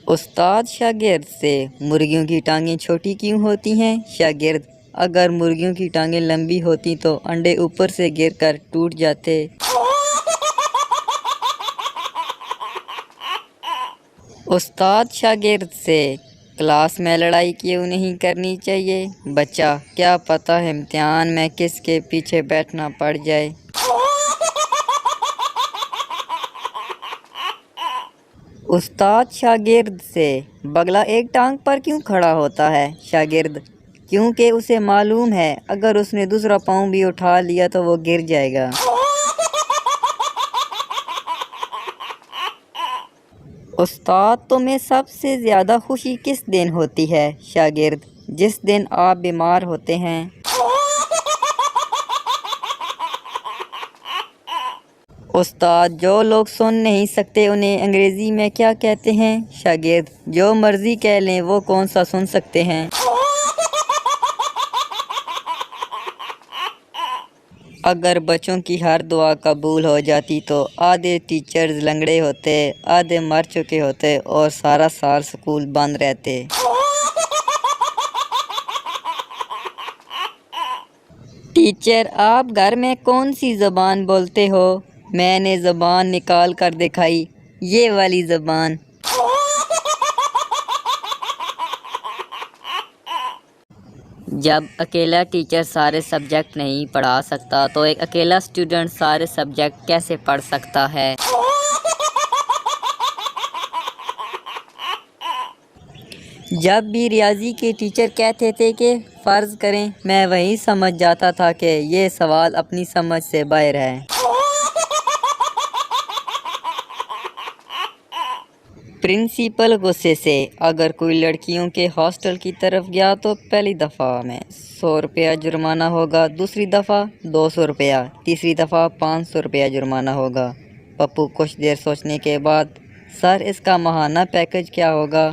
استاد شاگرد سے مرغیوں کی ٹانگیں چھوٹی کیوں ہوتی ہیں؟ شاگرد: اگر مرغیوں کی ٹانگیں لمبی ہوتی تو انڈے اوپر سے گر کر ٹوٹ جاتے۔ استاد شاگرد سے: کلاس میں لڑائی کیوں نہیں کرنی چاہیے؟ بچہ: کیا پتہ امتحان میں کس کے پیچھے بیٹھنا پڑ جائے۔ استاد شاگرد سے: بگلا ایک ٹانگ پر کیوں کھڑا ہوتا ہے؟ شاگرد: کیونکہ اسے معلوم ہے اگر اس نے دوسرا پاؤں بھی اٹھا لیا تو وہ گر جائے گا۔ استاد: تمہیں سب سے زیادہ خوشی کس دن ہوتی ہے؟ شاگرد: جس دن آپ بیمار ہوتے ہیں۔ استاد: جو لوگ سن نہیں سکتے انہیں انگریزی میں کیا کہتے ہیں؟ شاگرد: جو مرضی کہہ لیں وہ کون سا سن سکتے ہیں۔ اگر بچوں کی ہر دعا قبول ہو جاتی تو آدھے ٹیچرز لنگڑے ہوتے، آدھے مر چکے ہوتے اور سارا سال سکول بند رہتے۔ ٹیچر: آپ گھر میں کون سی زبان بولتے ہو؟ میں نے زبان نکال کر دکھائی، یہ والی زبان۔ جب اکیلا ٹیچر سارے سبجیکٹ نہیں پڑھا سکتا تو ایک اکیلا اسٹوڈنٹ سارے سبجیکٹ کیسے پڑھ سکتا ہے؟ جب بھی ریاضی کے ٹیچر کہتے تھے کہ فرض کریں، میں وہیں سمجھ جاتا تھا کہ یہ سوال اپنی سمجھ سے باہر ہے۔ پرنسپل غصے سے: اگر کوئی لڑکیوں کے ہاسٹل کی طرف گیا تو پہلی دفعہ میں 100 روپیہ جرمانہ ہوگا، دوسری دفعہ 200 روپیہ، تیسری دفعہ 500 روپیہ جرمانہ ہوگا۔ پپو کچھ دیر سوچنے کے بعد: سر، اس کا ماہانہ پیکج کیا ہوگا؟